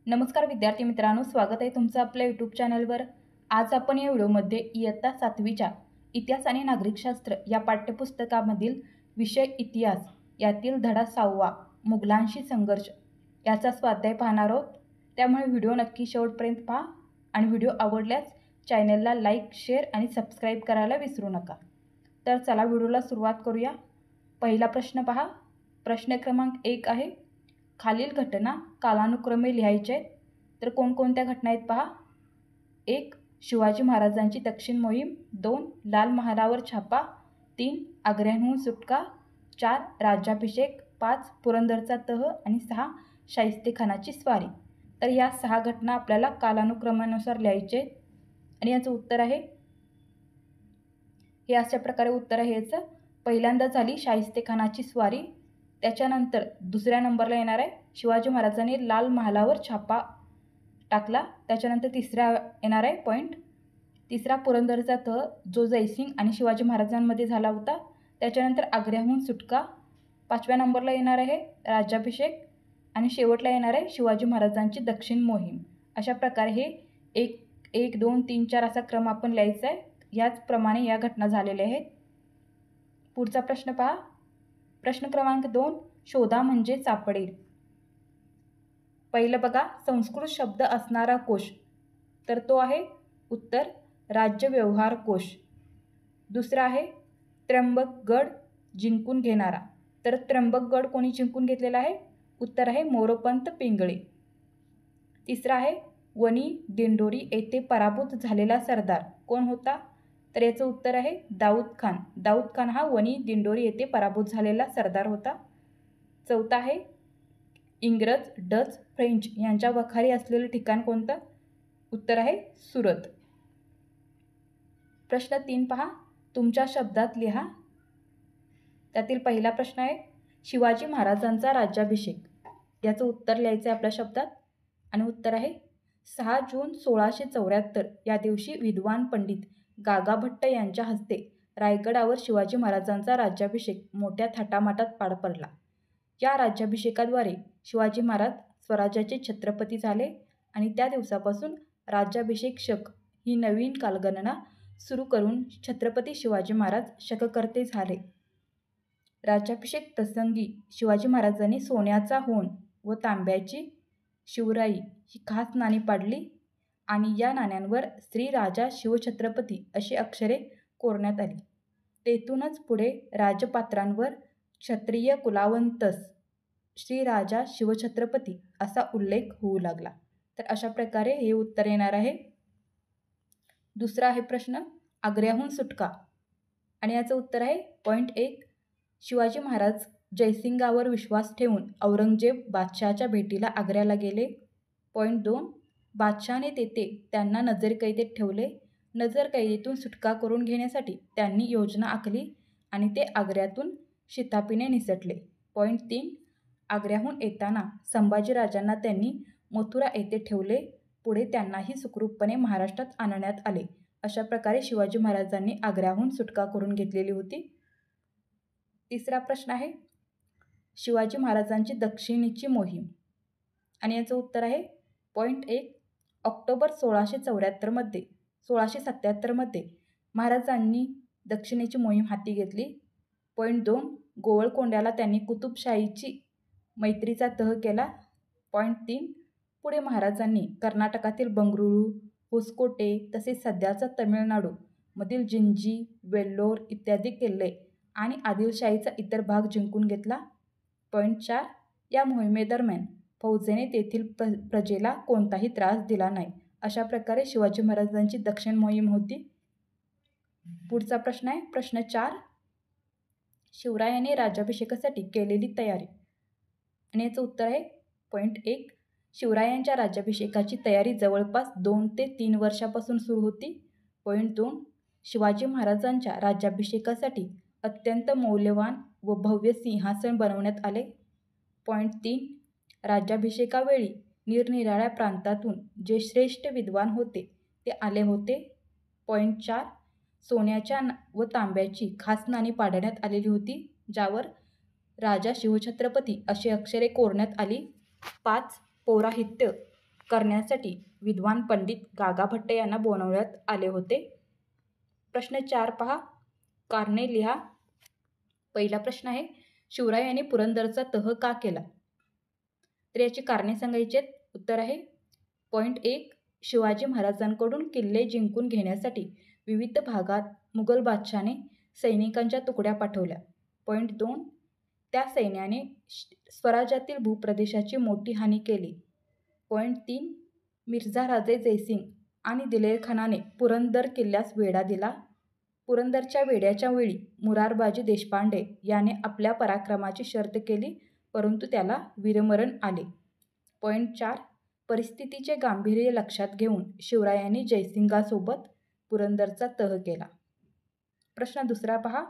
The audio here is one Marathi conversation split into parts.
नमस्कार विद्यार्थी मित्रांनो, स्वागत आहे तुमचं आपल्या यूट्यूब चॅनलवर। आज आपण या व्हिडिओमध्ये इयत्ता 7वीच्या इतिहास आणि नागरिकशास्त्र या पाठ्यपुस्तकामधील विषय इतिहास यातील धडा 6वा मुघलांशी संघर्ष याचा स्वाध्याय पाहणार आहोत। त्यामुळे व्हिडिओ नक्की शेवटपर्यंत पहा आणि व्हिडिओ आवडल्यास चॅनलला लाईक, शेअर आणि सबस्क्राईब करायला विसरू नका। तर चला व्हिडिओला सुरुवात करूया। पहिला प्रश्न पहा। प्रश्न क्रमांक 1 आहे, खालील घटना कालानुक्रमे लिहायचे आहेत। तर कोणकोणत्या घटना आहेत पहा। 1. शिवाजी महाराजांची दक्षिण मोहीम, 2. लाल महालावर छापा, 3. आग्र्याहून सुटका, 4. राज्याभिषेक, 5. पुरंदरचा तह आणि 6. शाहिस्तेखानाची स्वारी। तर या 6 घटना आपल्याला कालानुक्रमानुसार लिहायचे आहेत आणि याचं उत्तर आहे हे अशा प्रकारे उत्तर आहे याचं। पहिल्यांदा झाली शाहिस्तेखानाची स्वारी, त्याच्यानंतर दुसऱ्या नंबरला येणार आहे शिवाजी महाराजांनी लाल महालावर छापा टाकला, त्याच्यानंतर तिसरा येणार आहे पॉईंट तिसरा पुरंदरचा तह जो जयसिंग आणि शिवाजी महाराजांमध्ये झाला होता, त्याच्यानंतर आग्र्याहून सुटका, 5व्या नंबरला येणार आहे राज्याभिषेक आणि शेवटला येणार आहे शिवाजी महाराजांची दक्षिण मोहीम। अशा प्रकारे हे 1, 2, 3, 4 असा क्रम आपण लिहायचा आहे। याचप्रमाणे या घटना झालेल्या आहेत। पुढचा प्रश्न पहा। प्रश्न क्रमांक 2, शोधा म्हणजे सापडेल। पहिलं बघा, संस्कृत शब्द असणारा कोश, तर तो आहे उत्तर राज्य व्यवहार कोश। दुसरा आहे त्र्यंबकगड जिंकून घेणारा, तर त्र्यंबकगड कोणी जिंकून घेतलेला आहे? उत्तर आहे मोरोपंत पिंगळे। तिसरा आहे वणी दिंडोरी येथे पराभूत झालेला सरदार कोण होता? तर याचं उत्तर आहे दाऊद खान। दाऊद खान हा वणी दिंडोरी येथे पराभूत झालेला सरदार होता। चौथा आहे इंग्रज, डच, फ्रेंच यांच्या वखारी असलेलं ठिकाण कोणतं? उत्तर आहे सुरत। प्रश्न 3 पहा, तुमच्या शब्दात लिहा। त्यातील पहिला प्रश्न आहे शिवाजी महाराजांचा राज्याभिषेक, याचं उत्तर लिहायचं आहे आपल्या शब्दात आणि उत्तर आहे 6 जून 1674 या दिवशी विद्वान पंडित गागाभट्ट यांच्या हस्ते रायगडावर शिवाजी महाराजांचा राज्याभिषेक मोठ्या थाटामाटात पार पडला। या राज्याभिषेकाद्वारे शिवाजी महाराज स्वराज्याचे छत्रपती झाले आणि त्या दिवसापासून राज्याभिषेक शक ही नवीन कालगणना सुरू करून छत्रपती शिवाजी महाराज शककर्ते झाले। राज्याभिषेक प्रसंगी शिवाजी महाराजांनी सोन्याचा होन व तांब्याची शिवराई ही खास नाणी पाडली आणि या नाण्यांवर श्री राजा शिवछत्रपती अशी अक्षरे कोरण्यात आली। तेथूनच पुढे राजपात्रांवर क्षत्रिय कुलावंतस श्री राजा शिवछत्रपती असा उल्लेख होऊ लागला। तर अशा प्रकारे हे उत्तर येणार आहे। दुसरा आहे प्रश्न आग्र्याहून सुटका आणि याचं उत्तर आहे पॉईंट 1, शिवाजी महाराज जयसिंगावर विश्वास ठेवून औरंगजेब बादशहाच्या भेटीला आग्र्याला गेले। पॉईंट 2, बादशहाने तेथे त्यांना नजरकैदेत ठेवले। नजरकैदेतून सुटका करून घेण्यासाठी त्यांनी योजना आखली आणि ते आग्र्यातून शिताफीने निसटले। पॉईंट 3, आग्र्याहून येताना संभाजीराजांना त्यांनी मथुरा येथे ठेवले, पुढे त्यांनाही सुखरूपपणे महाराष्ट्रात आणण्यात आले। अशा प्रकारे शिवाजी महाराजांनी आग्र्याहून सुटका करून घेतलेली होती। तिसरा प्रश्न आहे शिवाजी महाराजांची दक्षिणेची मोहीम आणि याचं उत्तर आहे पॉईंट 1, ऑक्टोबर 1677 मध्ये महाराजांनी दक्षिणेची मोहीम हाती घेतली। पॉईंट 2, गोवळकोंड्याला त्यांनी कुतुबशाहीची मैत्रीचा तह केला। पॉईंट 3, पुढे महाराजांनी कर्नाटकातील बंगळुरू, होसकोटे तसेच सध्याचा तमिळनाडू मधील जिंजी, वेल्लोर इत्यादी किल्ले आणि आदिलशाहीचा इतर भाग जिंकून घेतला। पॉईंट 4, या मोहिमेदरम्यान फौजेने तेथील प्रजेला कोणताही त्रास दिला नाही। अशा प्रकारे शिवाजी महाराजांची दक्षिण मोहीम होती। पुढचा प्रश्न आहे प्रश्न 4, शिवरायाने राज्याभिषेकासाठी केलेली तयारी आणि याचं उत्तर आहे पॉईंट 1, शिवरायांच्या राज्याभिषेकाची तयारी जवळपास 2 ते 3 वर्षापासून सुरू होती। पॉईंट 2, शिवाजी महाराजांच्या राज्याभिषेकासाठी अत्यंत मौल्यवान व भव्य सिंहासन बनवण्यात आले। पॉईंट 3, राज्याभिषेकावेळी निरनिराळ्या प्रांतातून जे श्रेष्ठ विद्वान होते ते आले होते। पॉईंट 4, सोन्याच्या व तांब्याची खास नाणी पाडण्यात आलेली होती, ज्यावर राजा शिवछत्रपती अशी अक्षरे कोरण्यात आली। 5, पौराहित्य करण्यासाठी विद्वान पंडित गागाभट्ट यांना बोलावण्यात आले होते? प्रश्न 4 पहा. कारणे लिहा. पहिला प्रश्न आहे, शिवरायांनी पुरंदरचा तह का केला? तर याची कारणे सांगायची आहेत. उत्तर आहे पॉईंट 1, शिवाजी महाराजांकडून किल्ले जिंकून घेण्यासाठी विविध भागात मुघल बादशाहाने सैनिकांच्या तुकड्या पाठवल्या. पॉईंट 2, त्या सैन्याने स्वराज्यातील भूप्रदेशाची मोठी हानी केली. पॉईंट 3, मिर्झा राजे जयसिंग आणि दिलेरखानाने पुरंदर किल्ल्यास वेढा दिला. पुरंदरच्या वेढ्याच्या वेळी मुरारबाजी देशपांडे याने आपल्या पराक्रमाची शर्त केली, परंतु त्याला वीरमरण आले. पॉईंट 4, परिस्थितीचे गांभीर्य लक्षात घेऊन शिवरायांनी जयसिंगासोबत पुरंदरचा तह केला. प्रश्न दुसरा पहा.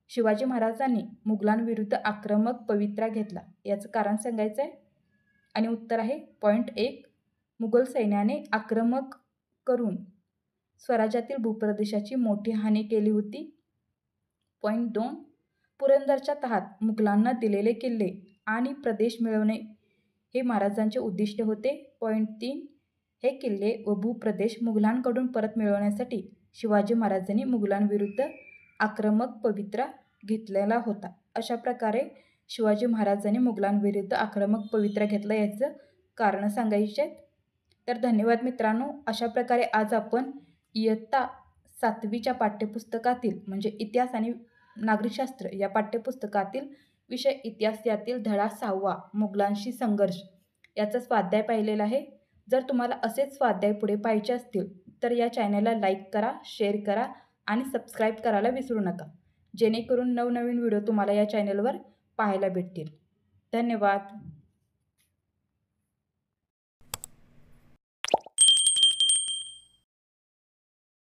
शिवाजी महाराजांनी मुघलांविरुद्ध आक्रमक पवित्रा घेतला, याचं कारण सांगायचं आहे. आणि उत्तर आहे पॉईंट 1, मुघल सैन्याने आक्रमक करून स्वराज्यातील भूप्रदेशाची मोठी हानी केली होती. पॉईंट 2, पुरंदरच्या तहात मुघलांना दिलेले किल्ले आणि प्रदेश मिळवणे हे महाराजांचे उद्दिष्ट होते. पॉईंट 3, हे किल्ले व भूप्रदेश मुघलांकडून परत मिळवण्यासाठी शिवाजी महाराजांनी मुघलांविरुद्ध आक्रमक पवित्रा घेतलेला होता. अशा प्रकारे शिवाजी महाराजांनी मुघलांविरुद्ध आक्रमक पवित्रा घेतला, याचं कारण सांगायचे आहेत. तर धन्यवाद मित्रांनो. अशा प्रकारे आज आपण इयत्ता 7वीच्या पाठ्यपुस्तकातील म्हणजे इतिहास आणि नागरिकशास्त्र या पाठ्यपुस्तकातील विषय इतिहास यातील धडा 6वा मुघलांशी संघर्ष याचा स्वाध्याय पाहिलेला आहे. जर तुम्हाला असेच स्वाध्याय पुढे पाहिजे असतील तर या चॅनलला लाईक करा, शेअर करा आणि सबस्क्राईब करायला विसरू नका, जेणेकरून नवनवीन व्हिडिओ तुम्हाला या चॅनलवर पाहायला भेटतील. धन्यवाद.